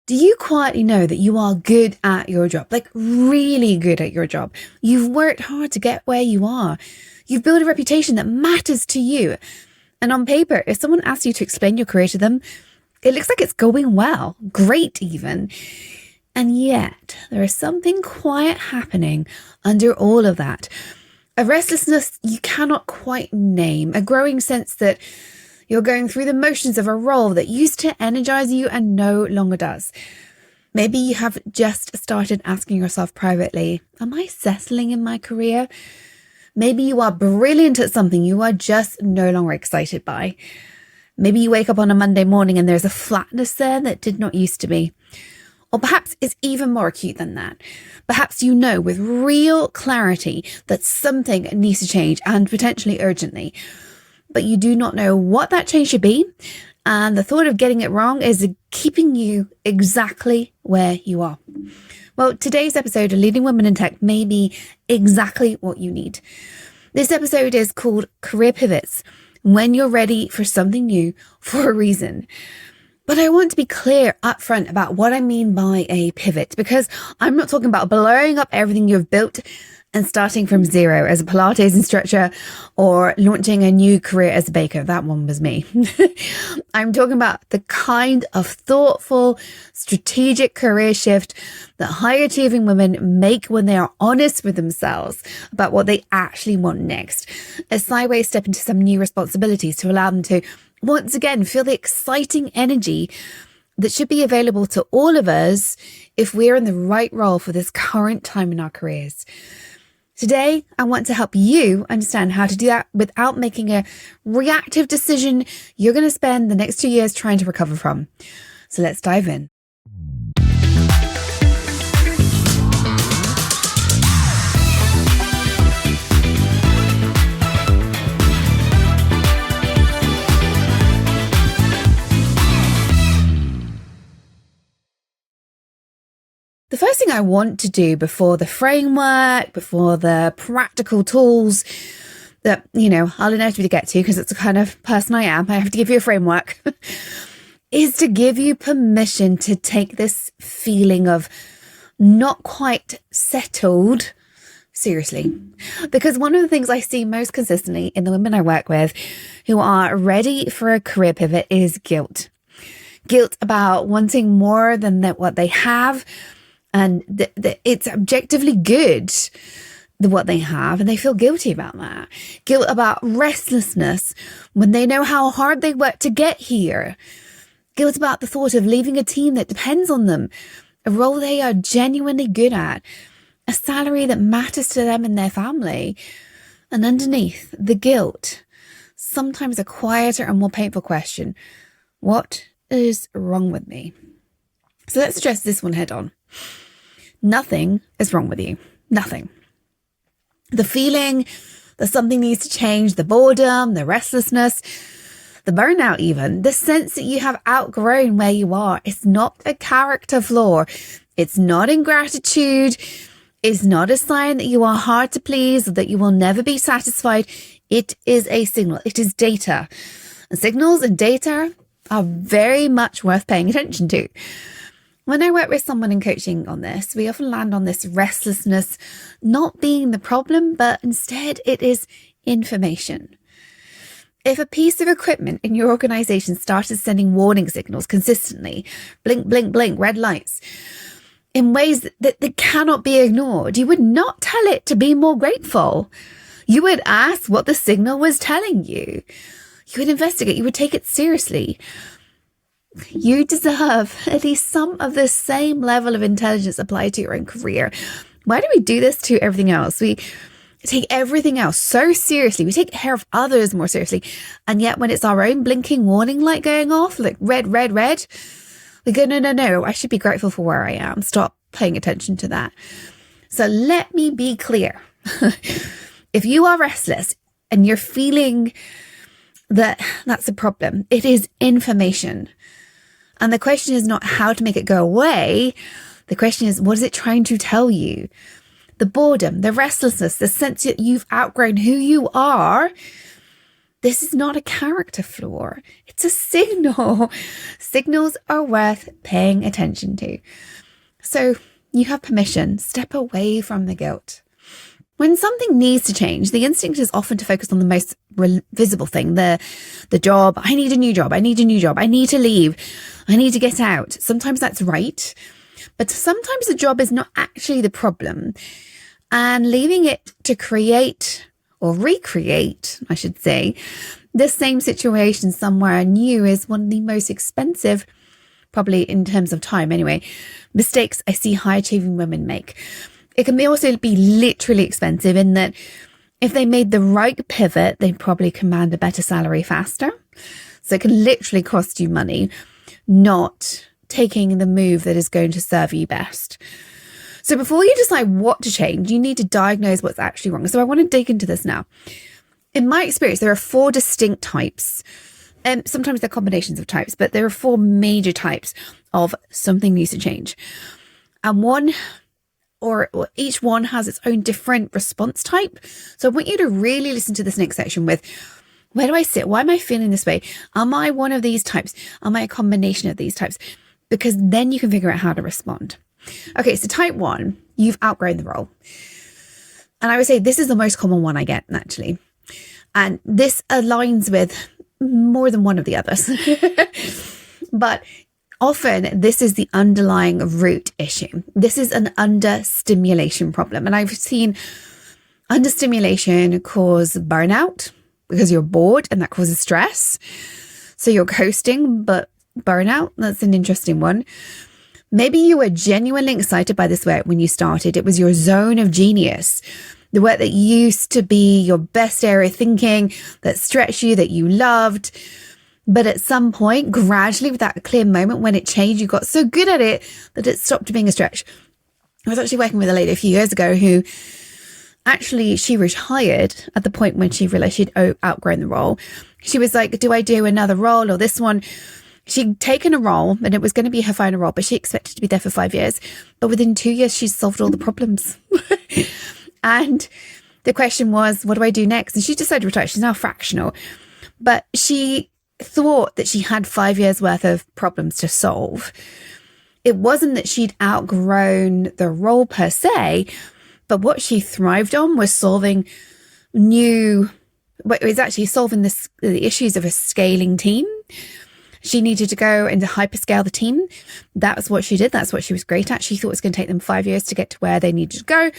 Do you quietly know that you are good at your job? Like really good at your job. You've worked hard to get where you are. You've built a reputation that matters to you. And on paper, if someone asks you to explain your career to them, it looks like it's going well, great even. And yet there is something quiet happening under all of that. A restlessness you cannot quite name, a growing sense that you're going through the motions of a role that used to energize you and no longer does. Maybe you have just started asking yourself privately, am I settling in my career? Maybe you are brilliant at something you are just no longer excited by. Maybe you wake up on a Monday morning and there's a flatness there that did not used to be. Or perhaps it's even more acute than that. Perhaps you know with real clarity that something needs to change and potentially urgently. But you do not know what that change should be. And the thought of getting it wrong is keeping you exactly where you are. Well, today's episode of Leading Women in Tech may be exactly what you need. This episode is called Career Pivots, when you're ready for something new for a reason. But I want to be clear up front about what I mean by a pivot, because I'm not talking about blowing up everything you've built and starting from zero as a Pilates instructor or launching a new career as a baker. That one was me. I'm talking about the kind of thoughtful, strategic career shift that high achieving women make when they are honest with themselves about what they actually want next. A sideways step into some new responsibilities to allow them to once again feel the exciting energy that should be available to all of us if we're in the right role for this current time in our careers. Today, I want to help you understand how to do that without making a reactive decision you're going to spend the next 2 years trying to recover from. So let's dive in. The first thing I want to do before the framework, before the practical tools that, I'll inevitably get to because it's the kind of person I am, I have to give you a framework, is to give you permission to take this feeling of not quite settled seriously. Because one of the things I see most consistently in the women I work with who are ready for a career pivot is guilt. Guilt about wanting more than what they have. And it's objectively good, what they have, and they feel guilty about that. Guilt about restlessness when they know how hard they worked to get here. Guilt about the thought of leaving a team that depends on them, a role they are genuinely good at, a salary that matters to them and their family. And underneath the guilt, sometimes a quieter and more painful question: what is wrong with me? So let's address this one head on. Nothing is wrong with you. Nothing. The feeling that something needs to change, the boredom, the restlessness, the burnout even, the sense that you have outgrown where you are, it's not a character flaw. It's not ingratitude. It's not a sign that you are hard to please or that you will never be satisfied. It is a signal. It is data. And signals and data are very much worth paying attention to. When I work with someone in coaching on this, we often land on this restlessness not being the problem, but instead it is information. If a piece of equipment in your organization started sending warning signals consistently, blink, blink, blink, red lights, in ways that cannot be ignored, you would not tell it to be more grateful. You would ask what the signal was telling you. You would investigate. You would take it seriously. You deserve at least some of the same level of intelligence applied to your own career. Why do we do this to everything else? We take everything else so seriously. We take care of others more seriously. And yet when it's our own blinking warning light going off, like red, red, red, we go, no, I should be grateful for where I am. Stop paying attention to that. So let me be clear. If you are restless and you're feeling that that's a problem, it is information. And the question is not how to make it go away. The question is, what is it trying to tell you? The boredom, the restlessness, the sense that you've outgrown who you are This is not a character flaw. It's a signal. Signals are worth paying attention to. So you have permission. Step away from the guilt. When something needs to change, the instinct is often to focus on the most visible thing, the job. I need a new job. I need a new job. I need to leave. I need to get out. Sometimes that's right. But sometimes the job is not actually the problem. And leaving it to create or recreate, I should say, the same situation somewhere new is one of the most expensive, probably in terms of time anyway, mistakes I see high achieving women make. It can also be literally expensive in that if they made the right pivot, they'd probably command a better salary faster. So it can literally cost you money, not taking the move that is going to serve you best. So before you decide what to change, you need to diagnose what's actually wrong. So I want to dig into this now. In my experience, there are 4 distinct types. Sometimes they're combinations of types, but there are 4 major types of something needs to change. And each one has its own different response type. So I want you to really listen to this next section with, where do I sit? Why am I feeling this way? Am I one of these types? Am I a combination of these types? Because then you can figure out how to respond. Okay, so type 1, you've outgrown the role. And I would say this is the most common one I get, actually. And this aligns with more than one of the others. But often this is the underlying root issue. This is an understimulation problem. And I've seen understimulation cause burnout because you're bored and that causes stress. So you're coasting, but burnout, that's an interesting one. Maybe you were genuinely excited by this work when you started. It was your zone of genius. The work that used to be your best area of thinking, that stretched you, that you loved. But at some point, gradually, with that clear moment when it changed, you got so good at it that it stopped being a stretch. I was actually working with a lady a few years ago who actually, she retired at the point when she realized she'd outgrown the role. She was like, do I do another role or this one? She'd taken a role and it was going to be her final role, but she expected to be there for 5 years. But within 2 years, she's solved all the problems. And the question was, what do I do next? And she decided to retire. She's now fractional. But she thought that she had 5 years worth of problems to solve. It wasn't that she'd outgrown the role per se, but what she thrived on was solving the issues of a scaling team. She needed to go and hyperscale the team. That was what she did. That's what she was great at. She thought it was going to take them 5 years to get to where they needed to go.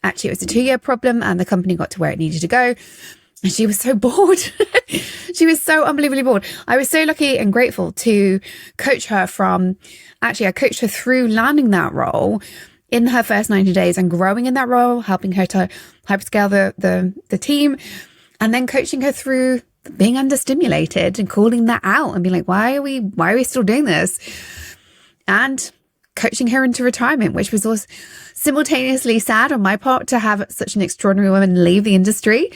Actually, it was a 2-year problem and the company got to where it needed to go. And she was so bored. She was so unbelievably bored. I was so lucky and grateful to coach her I coached her through landing that role in her first 90 days and growing in that role, helping her to hyperscale the team, and then coaching her through being understimulated and calling that out and being like, why are we still doing this? And coaching her into retirement, which was also simultaneously sad on my part to have such an extraordinary woman leave the industry,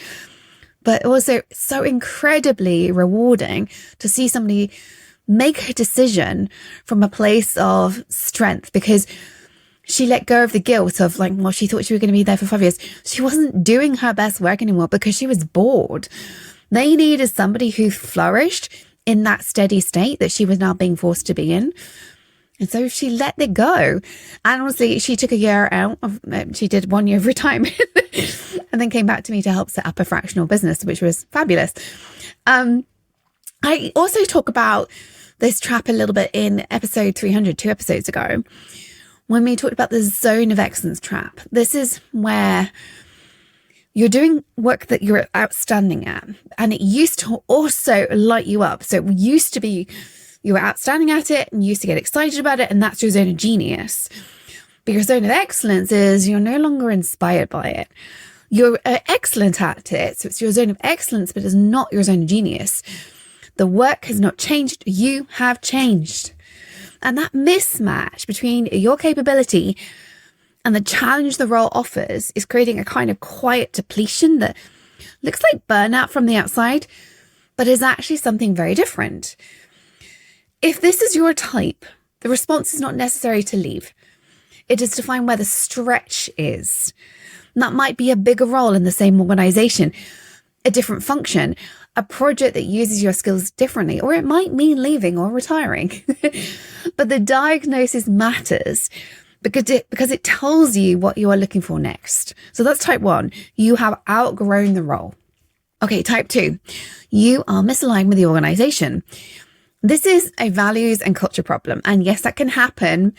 but also so incredibly rewarding to see somebody make a decision from a place of strength, because she let go of the guilt of like, well, she thought she was going to be there for 5 years. She wasn't doing her best work anymore because she was bored. They needed somebody who flourished in that steady state that she was now being forced to be in. And so she let it go. And honestly, she took a year out. She did 1 year of retirement and then came back to me to help set up a fractional business, which was fabulous. I also talk about this trap a little bit in episode 300, 2 episodes ago, when we talked about the zone of excellence trap. This is where you're doing work that you're outstanding at, and it used to also light you up. So it used to be you were outstanding at it and you used to get excited about it, and that's your zone of genius. But your zone of excellence is you're no longer inspired by it. You're excellent at it, so it's your zone of excellence, but it's not your zone of genius. The work has not changed. You have changed. And that mismatch between your capability and the challenge the role offers is creating a kind of quiet depletion that looks like burnout from the outside, but is actually something very different. If this is your type, the response is not necessary to leave. It is to find where the stretch is. And that might be a bigger role in the same organization, a different function, a project that uses your skills differently, or it might mean leaving or retiring. But the diagnosis matters because it tells you what you are looking for next. So that's type 1. You have outgrown the role. Okay, type 2. You are misaligned with the organization. This is a values and culture problem. And yes, that can happen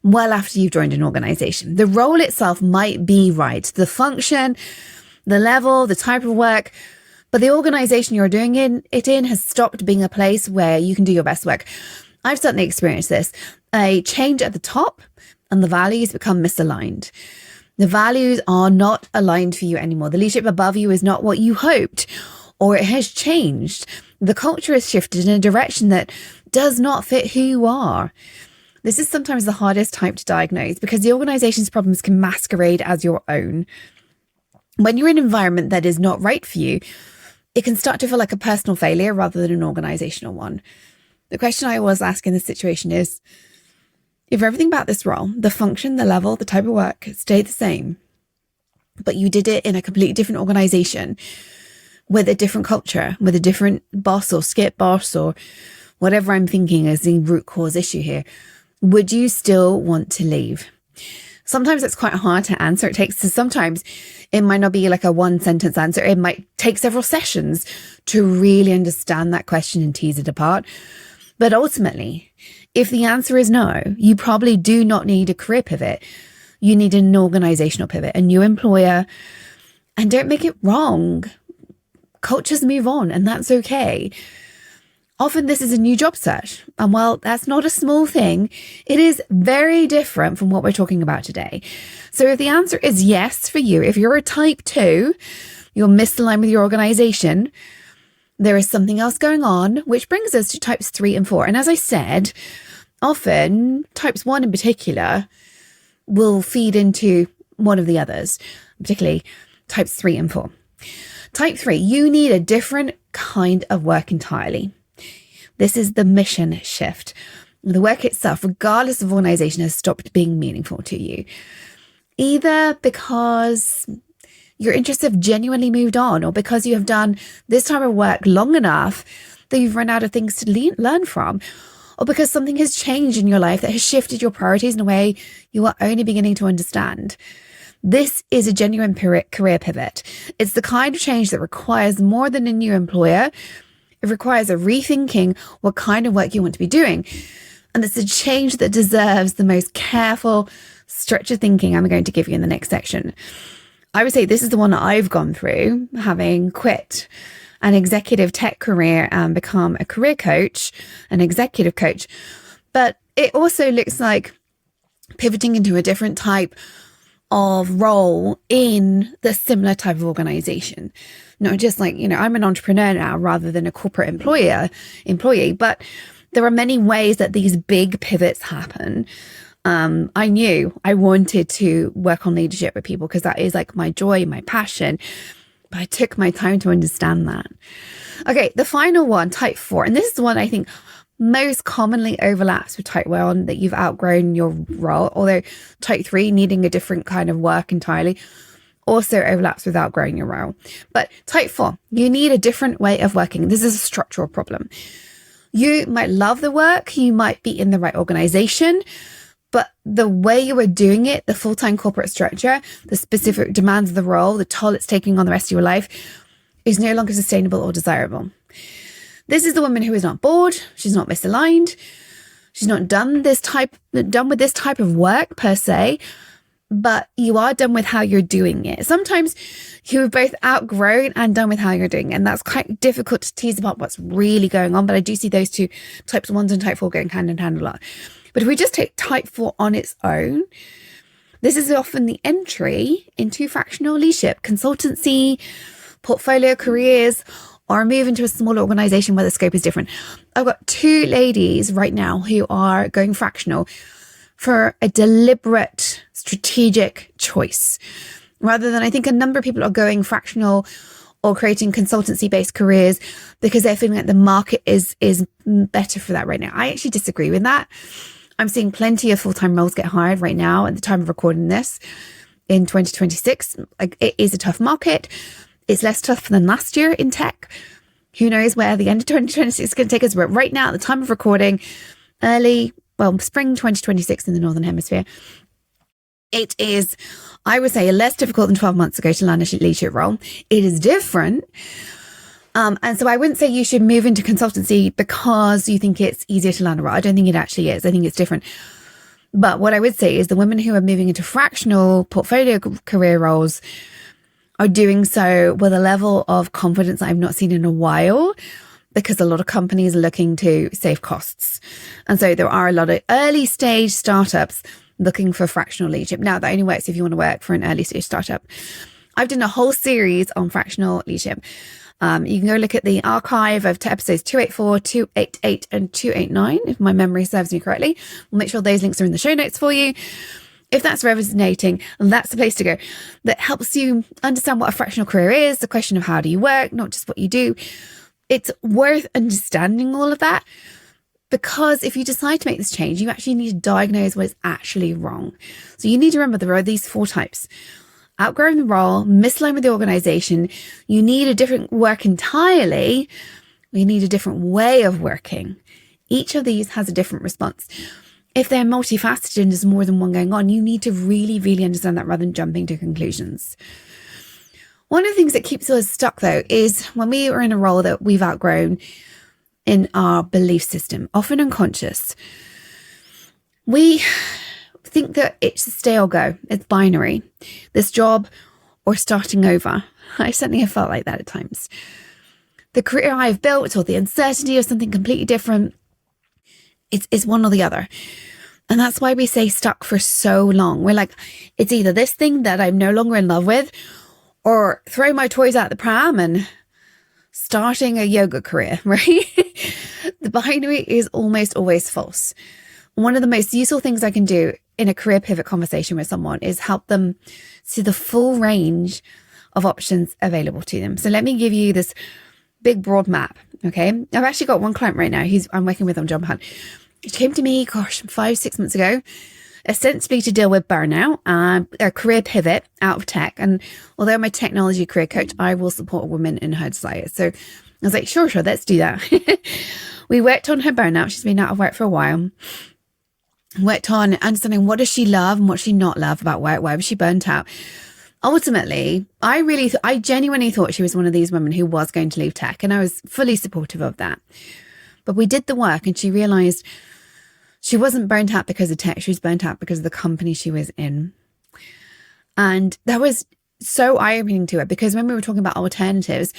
well after you've joined an organization. The role itself might be right. The function, the level, the type of work, but the organization you're doing it in has stopped being a place where you can do your best work. I've certainly experienced this. A change at the top and the values become misaligned. The values are not aligned for you anymore. The leadership above you is not what you hoped, or it has changed. The culture has shifted in a direction that does not fit who you are. This is sometimes the hardest type to diagnose because the organization's problems can masquerade as your own. When you're in an environment that is not right for you, it can start to feel like a personal failure rather than an organizational one. The question I always ask in this situation is, if everything about this role, the function, the level, the type of work stayed the same, but you did it in a completely different organization with a different culture, with a different boss or skip boss or whatever I'm thinking is the root cause issue here, would you still want to leave? Sometimes it's quite hard to answer. Sometimes it might not be like a one sentence answer. It might take several sessions to really understand that question and tease it apart. But ultimately, if the answer is no, you probably do not need a career pivot. You need an organizational pivot, a new employer. And don't make it wrong. Cultures move on, and that's okay. Often this is a new job search. And while that's not a small thing, it is very different from what we're talking about today. So if the answer is yes for you, if you're a type 2, you're misaligned with your organization, there is something else going on, which brings us to types 3 and 4. And as I said, often types 1 in particular will feed into one of the others, particularly types 3 and 4. Type 3, you need a different kind of work entirely. This is the mission shift. The work itself, regardless of organization, has stopped being meaningful to you. Either because your interests have genuinely moved on, or because you have done this type of work long enough that you've run out of things to learn from, or because something has changed in your life that has shifted your priorities in a way you are only beginning to understand. This is a genuine career pivot. It's the kind of change that requires more than a new employer. It requires a rethinking what kind of work you want to be doing. And it's a change that deserves the most careful, structured thinking I'm going to give you in the next section. I would say this is the one that I've gone through, having quit an executive tech career and become a career coach, an executive coach. But it also looks like pivoting into a different type of role in the similar type of organization. Not just like, I'm an entrepreneur now rather than a corporate employee, but there are many ways that these big pivots happen. I knew I wanted to work on leadership with people because that is like my joy, my passion. But I took my time to understand that. Okay, the final one, type 4. And this is the one I think most commonly overlaps with type 1, that you've outgrown your role. Although type 3, needing a different kind of work entirely, also overlaps with outgrowing your role. But type 4, you need a different way of working. This is a structural problem. You might love the work. You might be in the right organization. But the way you are doing it, the full-time corporate structure, the specific demands of the role, the toll it's taking on the rest of your life, is no longer sustainable or desirable. This is the woman who is not bored. She's not misaligned. She's not done with this type of work per se, but you are done with how you're doing it. Sometimes you're both outgrown and done with how you're doing it, and that's quite difficult to tease apart what's really going on. But I do see those two types 1 and type 4 going hand in hand a lot. But if we just take type 4 on its own, this is often the entry into fractional leadership, consultancy, portfolio careers, or a move into a smaller organization where the scope is different. I've got 2 ladies right now who are going fractional for a deliberate, strategic choice. Rather than, I think a number of people are going fractional or creating consultancy-based careers because they're feeling like the market is better for that right now. I actually disagree with that. I'm seeing plenty of full-time roles get hired right now at the time of recording this in 2026. Like, it is a tough market. It's less tough than last year in tech. Who knows where the end of 2026 is going to take us? But right now, at the time of recording, spring 2026 in the Northern Hemisphere, it is, I would say, less difficult than 12 months ago to land a leadership role. It is different. And so I wouldn't say you should move into consultancy because you think it's easier to land a role. I don't think it actually is. I think it's different. But what I would say is the women who are moving into fractional portfolio career roles are doing so with a level of confidence I've not seen in a while, because a lot of companies are looking to save costs. And so there are a lot of early stage startups looking for fractional leadership. Now, that only works if you want to work for an early stage startup. I've done a whole series on fractional leadership. You can go look at the archive of episodes 284, 288, and 289, if my memory serves me correctly. We'll make sure those links are in the show notes for you. If that's resonating, that's the place to go. That helps you understand what a fractional career is, the question of how do you work, not just what you do. It's worth understanding all of that, because if you decide to make this change, you actually need to diagnose what is actually wrong. So you need to remember there are these 4 types. Outgrown the role, misaligned with the organization. You need a different work entirely. You need a different way of working. Each of these has a different response. If they're multifaceted and there's more than one going on, you need to really, really understand that rather than jumping to conclusions. One of the things that keeps us stuck, though, is when we are in a role that we've outgrown in our belief system, often unconscious, we think that it's a stay or go. It's binary. This job or starting over. I certainly have felt like that at times. The career I've built or the uncertainty of something completely different, it's one or the other. And that's why we stay stuck for so long. We're like, it's either this thing that I'm no longer in love with, or throw my toys out the pram and starting a yoga career, right? The binary is almost always false. One of the most useful things I can do in a career pivot conversation with someone is help them see the full range of options available to them. So let me give you this big broad map. Okay. I've actually got one client right now I'm working with on job hunt. She came to me, 5-6 months ago, ostensibly to deal with burnout, a career pivot out of tech. And although I'm a technology career coach, I will support a woman in her desires. So I was like, sure, let's do that. We worked on her burnout. She's been out of work for a while. Worked on understanding what does she love and what she not love about work. Why was she burnt out? Ultimately, I genuinely thought she was one of these women who was going to leave tech, and I was fully supportive of that. But we did the work, and she realized she wasn't burnt out because of tech. She was burnt out because of the company she was in. And that was so eye-opening to her, because when we were talking about alternatives,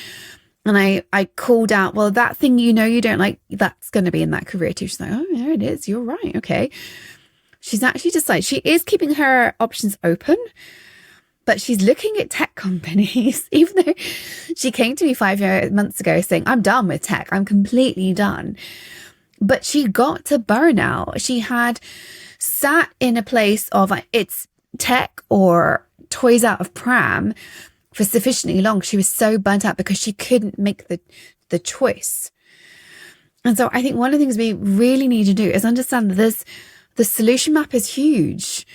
and I called out, well, that thing you don't like, that's going to be in that career too. She's like, oh, there it is. You're right. Okay. She's actually decided she is keeping her options open, but she's looking at tech companies, even though she came to me 5 months ago saying, I'm done with tech. I'm completely done. But she got to burnout. She had sat in a place of it's tech or toys out of pram for sufficiently long. She was so burnt out because she couldn't make the choice. And so I think one of the things we really need to do is understand that the solution map is huge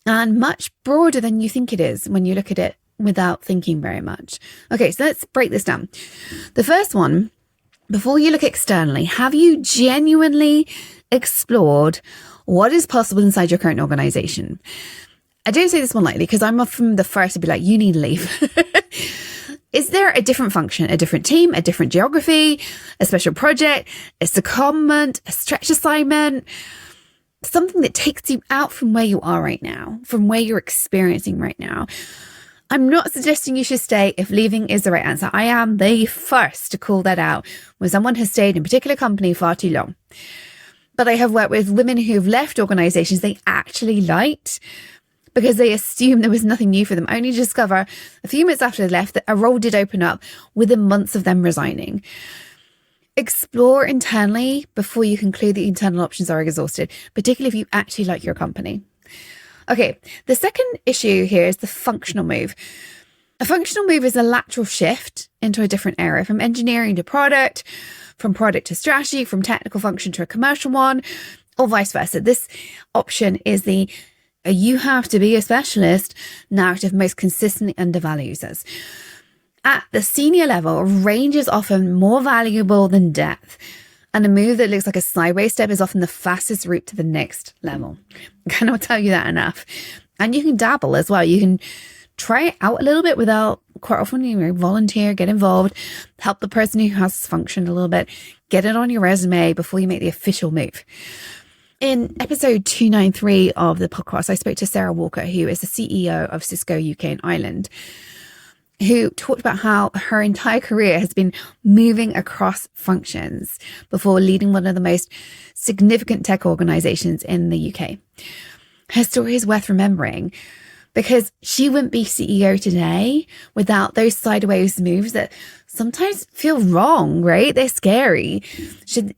and much broader than you think it is when you look at it without thinking very much. Okay, so let's break this down. The first one, before you look externally, have you genuinely explored what is possible inside your current organization? I don't say this one lightly, because I'm often the first to be like, you need to leave. Is there a different function, a different team, a different geography, a special project, a secondment, a stretch assignment, something that takes you out from where you are right now, from where you're experiencing right now? I'm not suggesting you should stay if leaving is the right answer. I am the first to call that out when someone has stayed in a particular company far too long. But I have worked with women who've left organizations they actually liked, because they assumed there was nothing new for them, only to discover a few minutes after they left that a role did open up within months of them resigning. Explore internally before you conclude that internal options are exhausted, particularly if you actually like your company. Okay, the second issue here is the functional move. A functional move is a lateral shift into a different area, from engineering to product, from product to strategy, from technical function to a commercial one, or vice versa. This option is the you have to be a specialist narrative most consistently undervalues us. At the senior level, range is often more valuable than depth. And a move that looks like a sideways step is often the fastest route to the next level. I cannot tell you that enough. And you can dabble as well. You can try it out a little bit without, quite often, volunteer, get involved, help the person who has functioned a little bit, get it on your resume before you make the official move. In episode 293 of the podcast, I spoke to Sarah Walker, who is the CEO of Cisco UK and Ireland, who talked about how her entire career has been moving across functions before leading one of the most significant tech organizations in the UK. Her story is worth remembering because she wouldn't be CEO today without those sideways moves that sometimes feel wrong, right? They're scary.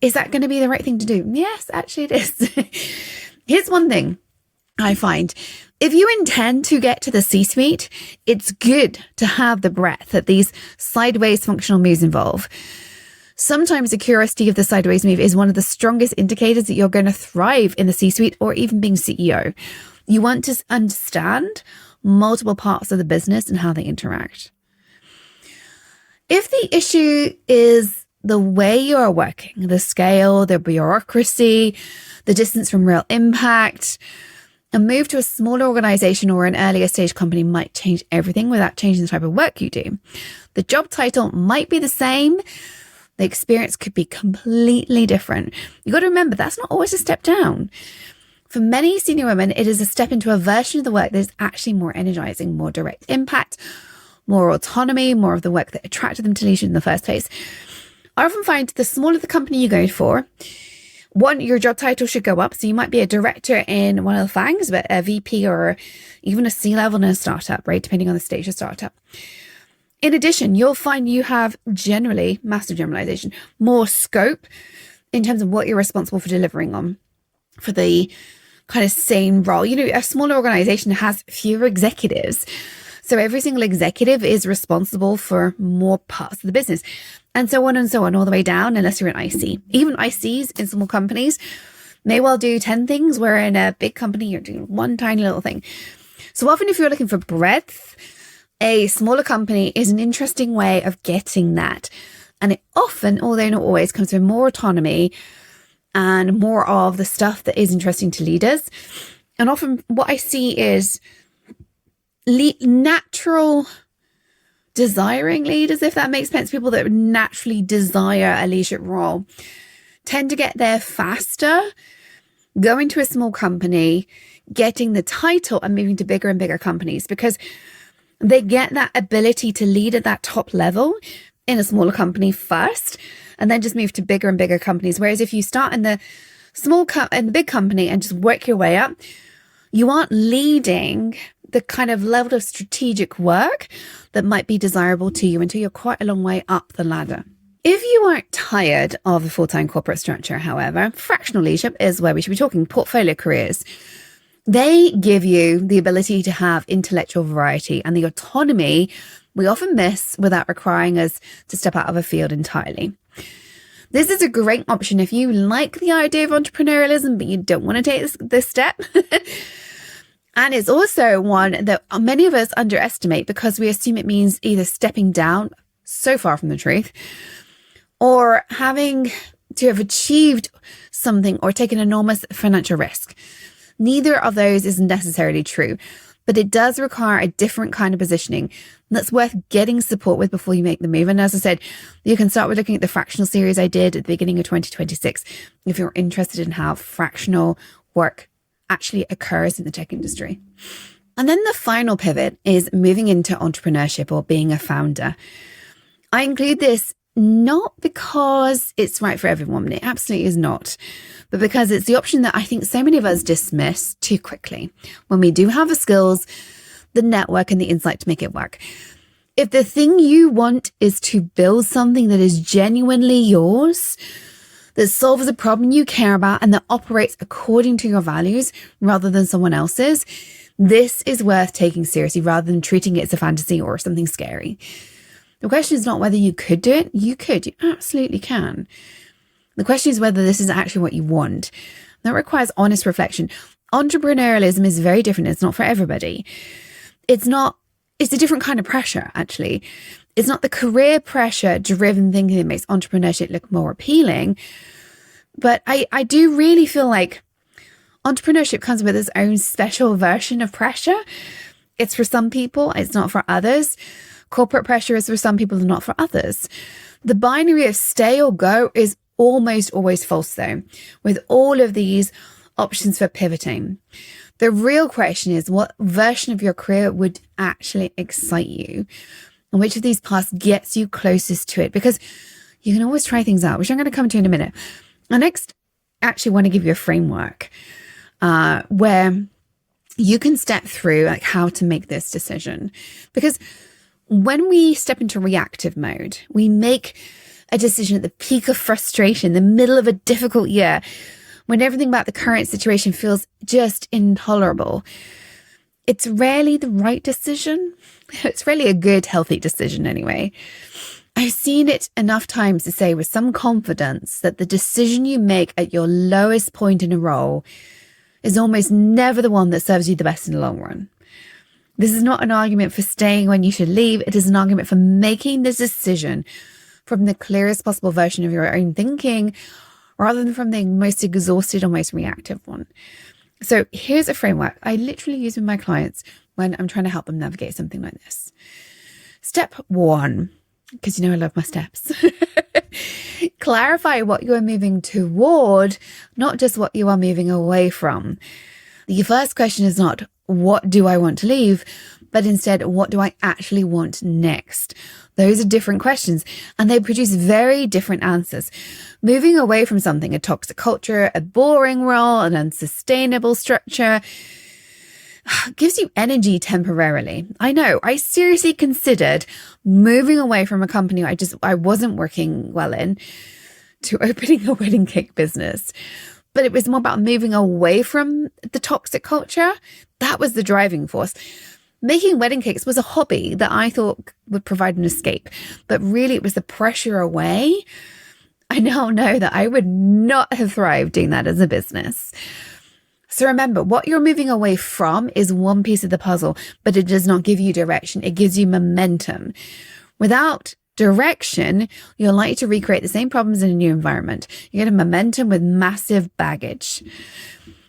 Is that going to be the right thing to do? Yes, actually it is. Here's one thing I find. If you intend to get to the C-suite, it's good to have the breadth that these sideways functional moves involve. Sometimes the curiosity of the sideways move is one of the strongest indicators that you're going to thrive in the C-suite or even being CEO. You want to understand multiple parts of the business and how they interact. If the issue is the way you are working, the scale, the bureaucracy, the distance from real impact, a move to a smaller organization or an earlier stage company might change everything without changing the type of work you do. The job title might be the same. The experience could be completely different. You got to remember, that's not always a step down. For many senior women, it is a step into a version of the work that is actually more energizing, more direct impact, more autonomy, more of the work that attracted them to leadership in the first place. I often find the smaller the company you go for, one, your job title should go up. So you might be a director in one of the FANGs, but a VP or even a C-level in a startup, right? Depending on the stage of startup. In addition, you'll find you have generally, massive generalization, more scope in terms of what you're responsible for delivering on for the kind of same role. A smaller organization has fewer executives. So every single executive is responsible for more parts of the business. And so on, all the way down, unless you're an IC. Even ICs in small companies may well do 10 things, where in a big company, you're doing one tiny little thing. So often if you're looking for breadth, a smaller company is an interesting way of getting that. And it often, although not always, comes with more autonomy and more of the stuff that is interesting to leaders. And often what I see is natural desiring leaders, if that makes sense, people that naturally desire a leadership role, tend to get there faster, going to a small company, getting the title and moving to bigger and bigger companies, because they get that ability to lead at that top level in a smaller company first, and then just move to bigger and bigger companies. Whereas if you start in the in the big company and just work your way up, you aren't leading the kind of level of strategic work that might be desirable to you until you're quite a long way up the ladder. If you aren't tired of the full-time corporate structure, however, fractional leadership is where we should be talking. Portfolio careers. They give you the ability to have intellectual variety and the autonomy we often miss without requiring us to step out of a field entirely. This is a great option if you like the idea of entrepreneurialism, but you don't want to take this step. And it's also one that many of us underestimate because we assume it means either stepping down, so far from the truth, or having to have achieved something or taken enormous financial risk. Neither of those is necessarily true, but it does require a different kind of positioning that's worth getting support with before you make the move. And as I said, you can start with looking at the fractional series I did at the beginning of 2026 if you're interested in how fractional work actually occurs in the tech industry. And then the final pivot is moving into entrepreneurship or being a founder. I include this not because it's right for everyone, it absolutely is not, but because it's the option that I think so many of us dismiss too quickly when we do have the skills, the network, and the insight to make it work. If the thing you want is to build something that is genuinely yours, that solves a problem you care about and that operates according to your values rather than someone else's, this is worth taking seriously rather than treating it as a fantasy or something scary. The question is not whether you could do it. You could. You absolutely can. The question is whether this is actually what you want. That requires honest reflection. Entrepreneurialism is very different. It's not for everybody. It's a different kind of pressure, actually. It's not the career pressure driven thinking that makes entrepreneurship look more appealing. But I do really feel like entrepreneurship comes with its own special version of pressure. It's for some people, it's not for others. Corporate pressure is for some people and not for others. The binary of stay or go is almost always false though, with all of these options for pivoting. The real question is, what version of your career would actually excite you? And which of these paths gets you closest to it? Because you can always try things out, which I'm going to come to in a minute. I next actually want to give you a framework where you can step through like how to make this decision. Because when we step into reactive mode, we make a decision at the peak of frustration, the middle of a difficult year, when everything about the current situation feels just intolerable. It's rarely the right decision. It's rarely a good, healthy decision anyway. I've seen it enough times to say with some confidence that the decision you make at your lowest point in a role is almost never the one that serves you the best in the long run. This is not an argument for staying when you should leave. It is an argument for making the decision from the clearest possible version of your own thinking, rather than from the most exhausted or most reactive one. So here's a framework I literally use with my clients when I'm trying to help them navigate something like this. Step 1, because you know I love my steps. Clarify what you are moving toward, not just what you are moving away from. The first question is not, what do I want to leave? But instead, what do I actually want next? Those are different questions and they produce very different answers. Moving away from something, a toxic culture, a boring role, an unsustainable structure, gives you energy temporarily. I know, I seriously considered moving away from a company I wasn't working well in to opening a wedding cake business. But it was more about moving away from the toxic culture. That was the driving force. Making wedding cakes was a hobby that I thought would provide an escape, but really it was the pressure away. I now know that I would not have thrived doing that as a business. So remember, what you're moving away from is one piece of the puzzle, but it does not give you direction. It gives you momentum. Without direction, you're likely to recreate the same problems in a new environment. You get a momentum with massive baggage.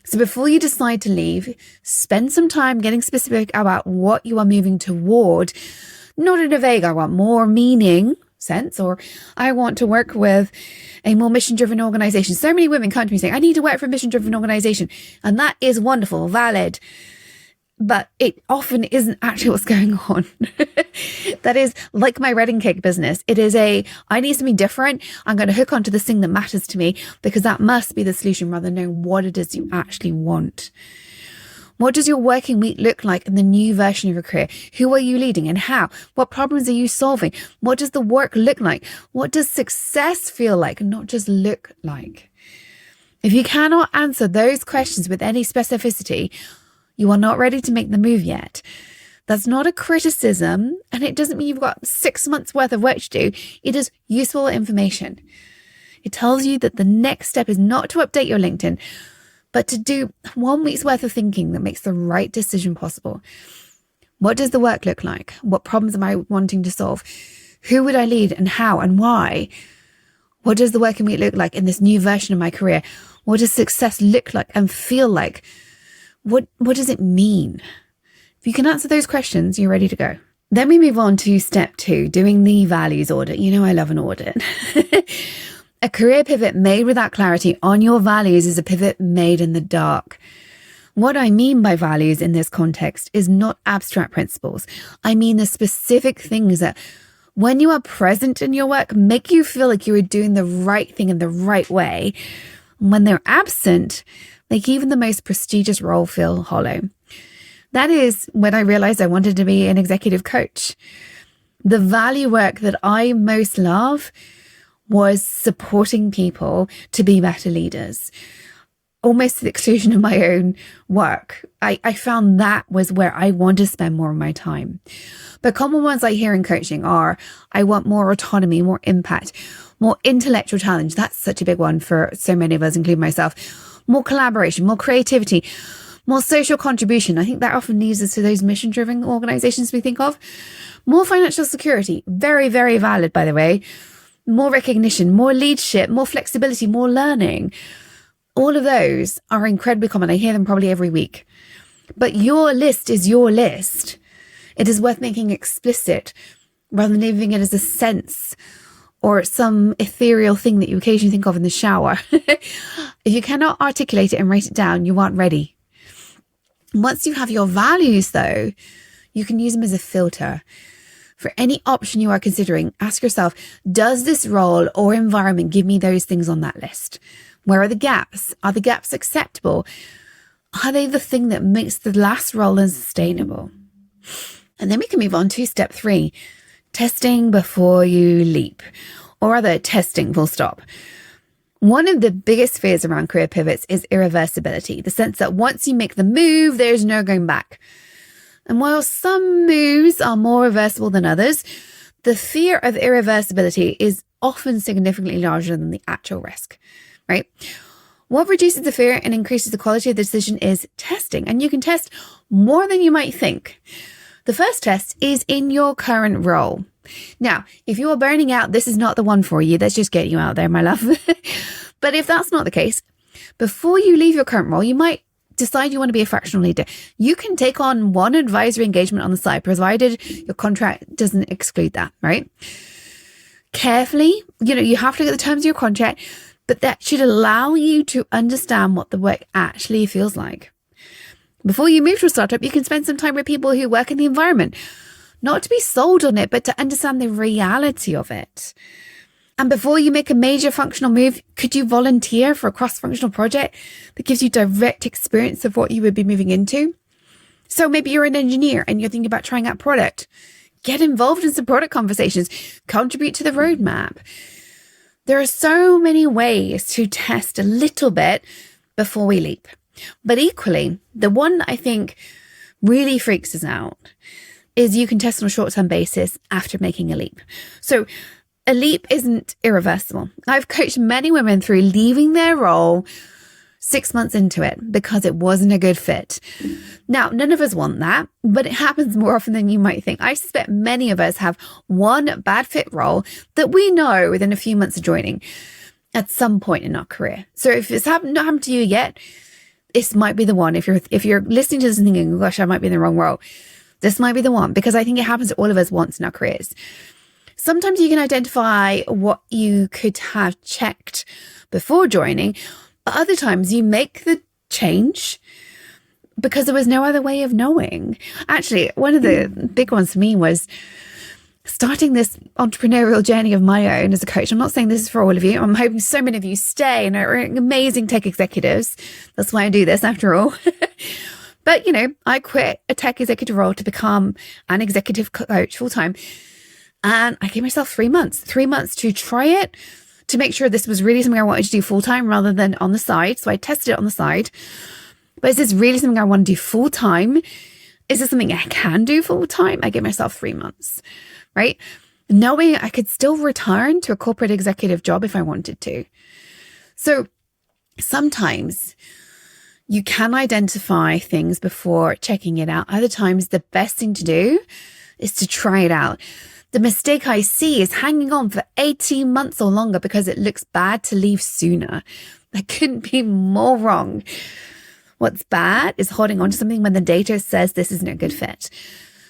So before you decide to leave, spend some time getting specific about what you are moving toward, not in a vague, I want more meaning sense, or I want to work with a more mission-driven organization. So many women come to me saying, I need to work for a mission-driven organization. And that is wonderful, valid. But it often isn't actually what's going on. That is like my wedding cake business. It is I need something different. I'm going to hook onto this thing that matters to me because that must be the solution rather than knowing what it is you actually want. What does your working week look like in the new version of your career? Who are you leading and how? What problems are you solving? What does the work look like? What does success feel like, not just look like? If you cannot answer those questions with any specificity, you are not ready to make the move yet. That's not a criticism, and it doesn't mean you've got 6 months worth of work to do. It is useful information. It tells you that the next step is not to update your LinkedIn, but to do 1 week's worth of thinking that makes the right decision possible. What does the work look like? What problems am I wanting to solve? Who would I lead and how and why? What does the working week look like in this new version of my career? What does success look like and feel like? What does it mean? If you can answer those questions, you're ready to go. Then we move on to step 2, doing the values audit. You know I love an audit. A career pivot made without clarity on your values is a pivot made in the dark. What I mean by values in this context is not abstract principles. I mean the specific things that, when you are present in your work, make you feel like you are doing the right thing in the right way. When they're absent, make even the most prestigious role feel hollow. That is when I realized I wanted to be an executive coach. The value work that I most love was supporting people to be better leaders, almost to the exclusion of my own work. I found that was where I want to spend more of my time. But common ones I hear in coaching are, I want more autonomy, more impact, more intellectual challenge. That's such a big one for so many of us, including myself. More collaboration, more creativity, More social contribution. I think that often leads us to those mission-driven organizations we think of. More financial security. Very, very valid, by the way. More recognition, more leadership, more flexibility, more learning. All of those are incredibly common. I hear them probably every week. But your list is your list. It is worth making explicit rather than leaving it as a sense or some ethereal thing that you occasionally think of in the shower. If you cannot articulate it and write it down, you aren't ready. Once you have your values, though, you can use them as a filter. For any option you are considering, ask yourself, does this role or environment give me those things on that list? Where are the gaps? Are the gaps acceptable? Are they the thing that makes the last role unsustainable? And then we can move on to step 3, testing before you leap, or rather testing full stop. One of the biggest fears around career pivots is irreversibility, the sense that once you make the move, there's no going back. And while some moves are more reversible than others, the fear of irreversibility is often significantly larger than the actual risk, right? What reduces the fear and increases the quality of the decision is testing. And you can test more than you might think. The first test is in your current role. Now, if you are burning out, this is not the one for you. Let's just get you out there, my love. But if that's not the case, before you leave your current role, you might decide you want to be a fractional leader. You can take on one advisory engagement on the side, provided your contract doesn't exclude that, right? Carefully, you have to look at the terms of your contract, but that should allow you to understand what the work actually feels like. Before you move to a startup, you can spend some time with people who work in the environment, not to be sold on it, but to understand the reality of it. And before you make a major functional move, could you volunteer for a cross-functional project that gives you direct experience of what you would be moving into? So maybe you're an engineer and you're thinking about trying out product. Get involved in some product conversations, contribute to the roadmap. There are so many ways to test a little bit before we leap. But equally, the one that I think really freaks us out is you can test on a short-term basis after making a leap. So a leap isn't irreversible. I've coached many women through leaving their role 6 months into it because it wasn't a good fit. Now, none of us want that, but it happens more often than you might think. I suspect many of us have one bad fit role that we know within a few months of joining at some point in our career. So if it's not happened to you yet, this might be the one. If you're listening to this and thinking, oh gosh, I might be in the wrong role, this might be the one, because I think it happens to all of us once in our careers. Sometimes you can identify what you could have checked before joining, but other times you make the change because there was no other way of knowing. Actually, one of the big ones for me was starting this entrepreneurial journey of my own as a coach. I'm not saying this is for all of you. I'm hoping so many of you stay and are amazing tech executives. That's why I do this after all. But, I quit a tech executive role to become an executive coach full-time. And I gave myself 3 months to try it, to make sure this was really something I wanted to do full-time rather than on the side. So I tested it on the side. But is this really something I want to do full-time? Is this something I can do full-time? I gave myself 3 months, right? Knowing I could still return to a corporate executive job if I wanted to. So sometimes you can identify things before checking it out. Other times, the best thing to do is to try it out. The mistake I see is hanging on for 18 months or longer because it looks bad to leave sooner. That couldn't be more wrong. What's bad is holding on to something when the data says this isn't a good fit.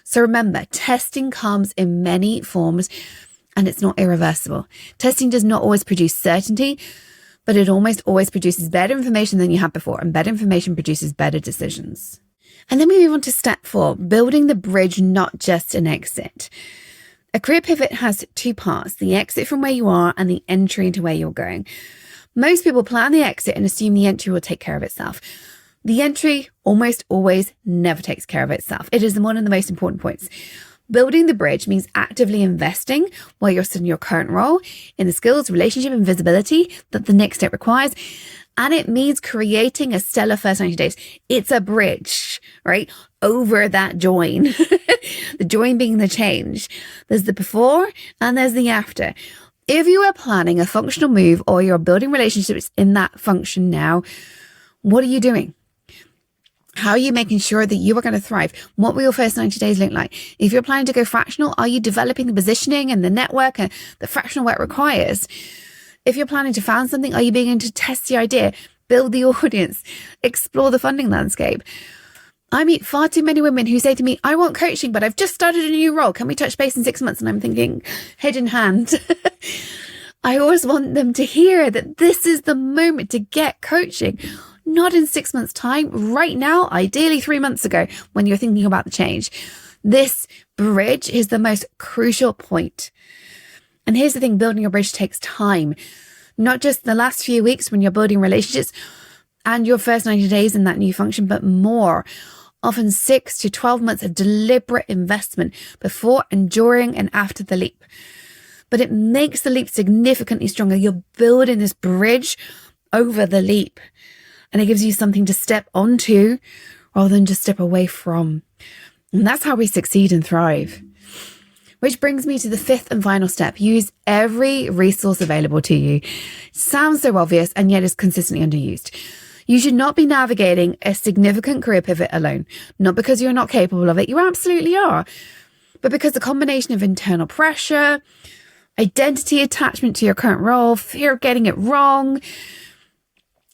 So remember, testing comes in many forms and it's not irreversible. Testing does not always produce certainty, but it almost always produces better information than you had before, and better information produces better decisions. And then we move on to step 4, building the bridge, not just an exit. A career pivot has 2 parts, the exit from where you are and the entry into where you're going. Most people plan the exit and assume the entry will take care of itself. The entry almost always never takes care of itself. It is one of the most important points. Building the bridge means actively investing while you're still in your current role in the skills, relationship, and visibility that the next step requires. And it means creating a stellar first 90 days. It's a bridge, right? Over that join. The join being the change. There's the before and there's the after. If you are planning a functional move or you're building relationships in that function now, what are you doing? How are you making sure that you are going to thrive? What will your first 90 days look like? If you're planning to go fractional, are you developing the positioning and the network and the fractional work requires? If you're planning to found something, are you beginning to test the idea, build the audience, explore the funding landscape? I meet far too many women who say to me, I want coaching, but I've just started a new role. Can we touch base in 6 months? And I'm thinking, head in hand. I always want them to hear that this is the moment to get coaching, not in 6 months' time, right now, ideally 3 months ago, when you're thinking about the change. This bridge is the most crucial point. And here's the thing, building a bridge takes time, not just the last few weeks when you're building relationships and your first 90 days in that new function, but more, often 6 to 12 months of deliberate investment before and during and after the leap. But it makes the leap significantly stronger. You're building this bridge over the leap, and it gives you something to step onto rather than just step away from. And that's how we succeed and thrive. Which brings me to the fifth and final step. Use every resource available to you. Sounds so obvious, and yet is consistently underused. You should not be navigating a significant career pivot alone. Not because you're not capable of it. You absolutely are. But because the combination of internal pressure, identity attachment to your current role, fear of getting it wrong,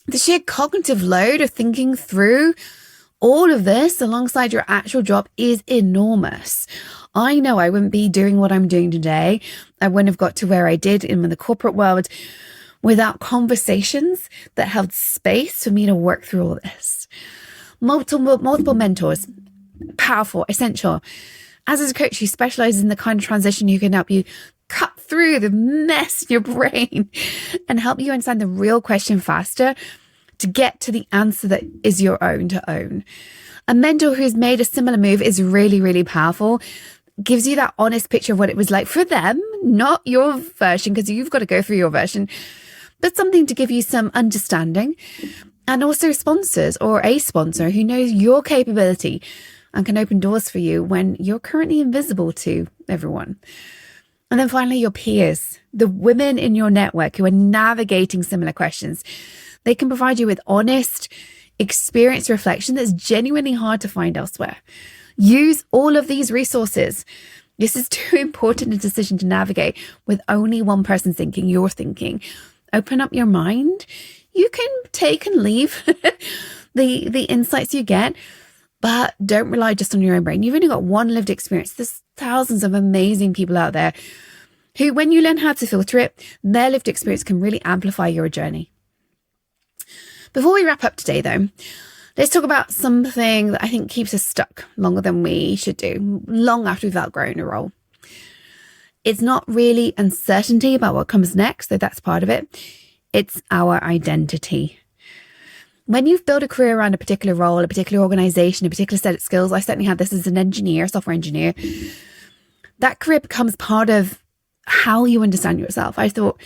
the sheer cognitive load of thinking through all of this alongside your actual job is enormous. I know I wouldn't be doing what I'm doing today. I wouldn't have got to where I did in the corporate world without conversations that held space for me to work through all this. Multiple mentors, powerful, essential. As a coach, you specialize in the kind of transition who can help you cut through the mess in your brain and help you understand the real question faster to get to the answer that is your own to own. A mentor who's made a similar move is really, really powerful. Gives you that honest picture of what it was like for them, not your version, because you've got to go through your version, but something to give you some understanding. And also sponsors or a sponsor who knows your capability and can open doors for you when you're currently invisible to everyone. And then finally, your peers, the women in your network who are navigating similar questions. They can provide you with honest, experienced reflection that's genuinely hard to find elsewhere. Use all of these resources. This is too important a decision to navigate with only one person thinking, you're thinking. Open up your mind. You can take and leave the insights you get, but don't rely just on your own brain. You've only got one lived experience. There's thousands of amazing people out there who, when you learn how to filter it, their lived experience can really amplify your journey. Before we wrap up today, though, let's talk about something that I think keeps us stuck longer than we should do, long after we've outgrown a role. It's not really uncertainty about what comes next, though that's part of it. It's our identity. When you've built a career around a particular role, a particular organization, a particular set of skills, I certainly had this as an engineer, software engineer, that career becomes part of how you understand yourself. I thought,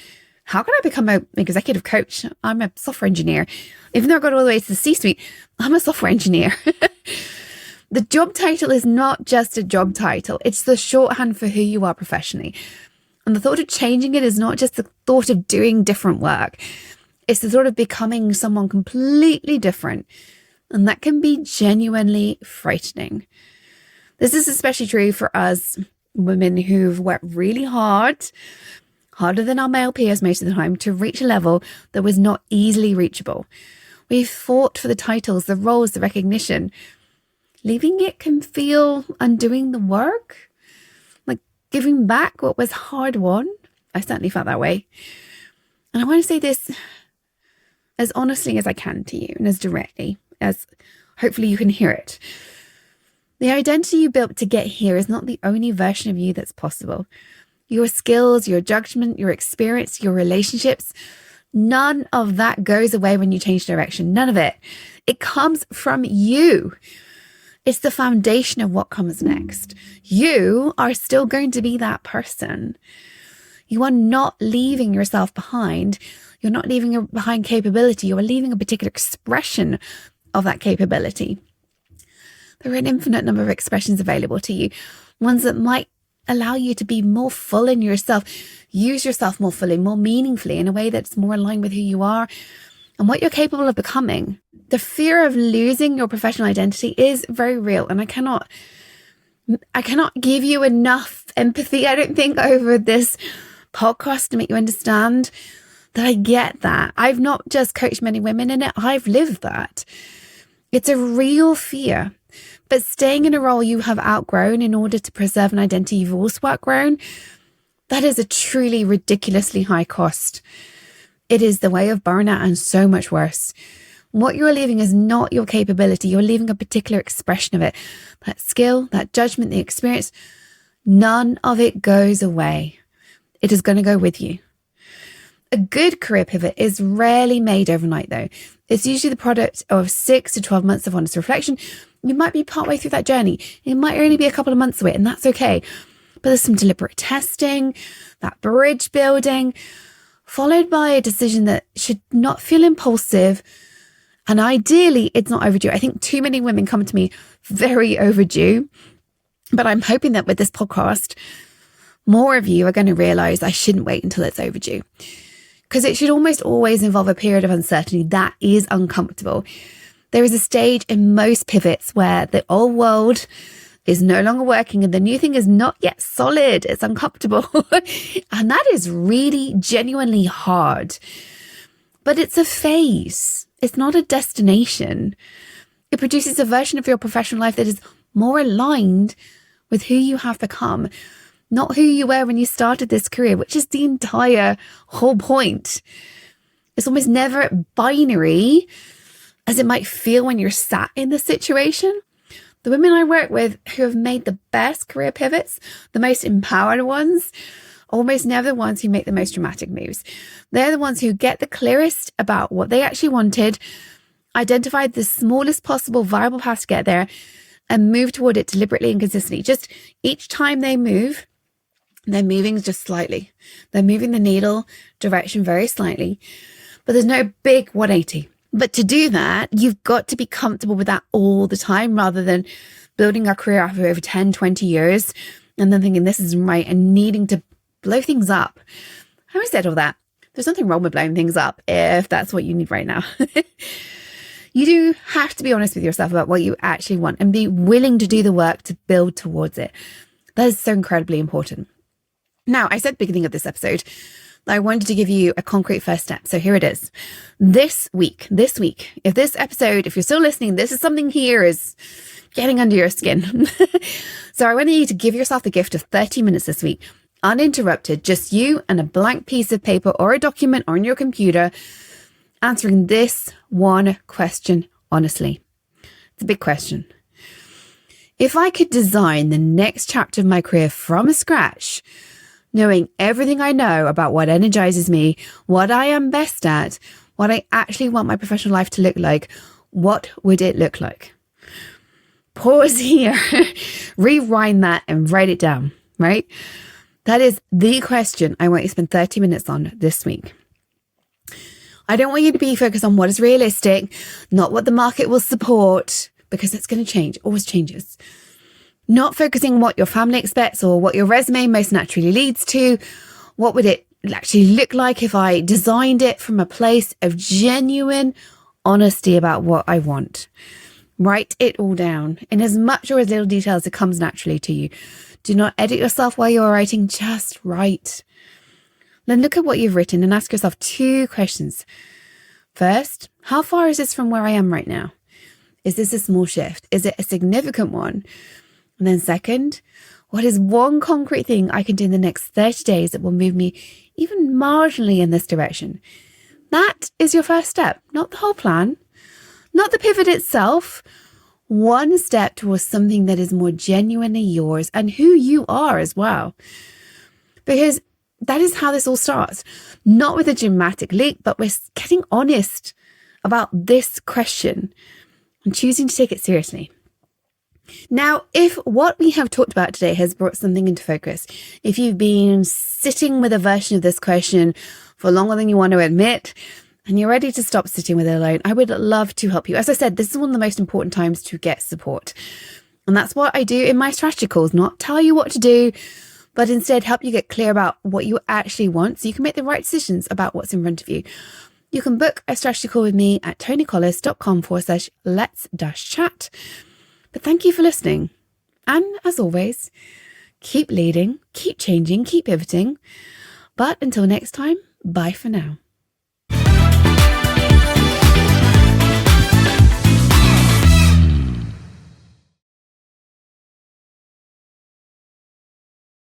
how can I become an executive coach? I'm a software engineer. Even though I got all the way to the C-suite, I'm a software engineer. The job title is not just a job title. It's the shorthand for who you are professionally. And the thought of changing it is not just the thought of doing different work. It's the thought of becoming someone completely different. And that can be genuinely frightening. This is especially true for us women who've worked really hard, harder than our male peers most of the time, to reach a level that was not easily reachable. We've fought for the titles, the roles, the recognition. Leaving it can feel undoing the work, like giving back what was hard won. I certainly felt that way. And I want to say this as honestly as I can to you and as directly as hopefully you can hear it. The identity you built to get here is not the only version of you that's possible. Your skills, your judgment, your experience, your relationships, none of that goes away when you change direction. None of it. It comes from you. It's the foundation of what comes next. You are still going to be that person. You are not leaving yourself behind. You're not leaving behind capability. You are leaving a particular expression of that capability. There are an infinite number of expressions available to you, ones that might allow you to be more full in yourself, use yourself more fully, more meaningfully in a way that's more aligned with who you are and what you're capable of becoming. The fear of losing your professional identity is very real, and I cannot give you enough empathy, I don't think, over this podcast to make you understand that I get that. I've not just coached many women in it, I've lived that. It's a real fear. But staying in a role you have outgrown in order to preserve an identity you've also outgrown, that is a truly ridiculously high cost. It is the way of burnout and so much worse. What you're leaving is not your capability. You're leaving a particular expression of it. That skill, that judgment, the experience, none of it goes away. It is going to go with you. A good career pivot is rarely made overnight, though. It's usually the product of 6 to 12 months of honest reflection. You might be partway through that journey. It might only be a couple of months away, and that's okay. But there's some deliberate testing, that bridge building, followed by a decision that should not feel impulsive. And ideally, it's not overdue. I think too many women come to me very overdue. But I'm hoping that with this podcast, more of you are going to realize I shouldn't wait until it's overdue. Because it should almost always involve a period of uncertainty that is uncomfortable. There is a stage in most pivots where the old world is no longer working and the new thing is not yet solid. It's uncomfortable. And that is really genuinely hard. But it's a phase. It's not a destination. It produces a version of your professional life that is more aligned with who you have become, not who you were when you started this career, which is the entire whole point. It's almost never binary as it might feel when you're sat in the situation. The women I work with who have made the best career pivots, the most empowered ones, almost never the ones who make the most dramatic moves. They're the ones who get the clearest about what they actually wanted, identified the smallest possible viable path to get there, and move toward it deliberately and consistently. Just each time they move, they're moving just slightly. They're moving the needle direction very slightly, but there's no big 180. But to do that, you've got to be comfortable with that all the time rather than building our career up over 10, 20 years and then thinking this is right and needing to blow things up. Having said all that, there's nothing wrong with blowing things up if that's what you need right now. You do have to be honest with yourself about what you actually want and be willing to do the work to build towards it. That is so incredibly important. Now, I said at the beginning of this episode that I wanted to give you a concrete first step. So here it is. This week, if this episode, if you're still listening, this is something here is getting under your skin. So I want you to give yourself the gift of 30 minutes this week, uninterrupted, just you and a blank piece of paper or a document on your computer, answering this one question honestly. It's a big question. If I could design the next chapter of my career from scratch, knowing everything I know about what energizes me, what I am best at, what I actually want my professional life to look like, what would it look like? Pause here, rewind that and write it down, right? That is the question I want you to spend 30 minutes on this week. I don't want you to be focused on what is realistic, not what the market will support, because it's going to change, always changes. Not focusing on what your family expects or what your resume most naturally leads to. What would it actually look like if I designed it from a place of genuine honesty about what I want? Write it all down in as much or as little detail as it comes naturally to you. Do not edit yourself while you're writing, just write. Then look at what you've written and ask yourself 2 questions. First, how far is this from where I am right now? Is this a small shift? Is it a significant one? And then second, what is one concrete thing I can do in the next 30 days that will move me even marginally in this direction? That is your first step, not the whole plan, not the pivot itself. One step towards something that is more genuinely yours and who you are as well. Because that is how this all starts. Not with a dramatic leap, but with getting honest about this question and choosing to take it seriously. Now, if what we have talked about today has brought something into focus, if you've been sitting with a version of this question for longer than you want to admit, and you're ready to stop sitting with it alone, I would love to help you. As I said, this is one of the most important times to get support. And that's what I do in my strategy calls, not tell you what to do, but instead help you get clear about what you actually want so you can make the right decisions about what's in front of you. you can book a strategy call with me at tonicollis.com/let's-chat. But thank you for listening. And as always, keep leading, keep changing, keep pivoting. But until next time, bye for now.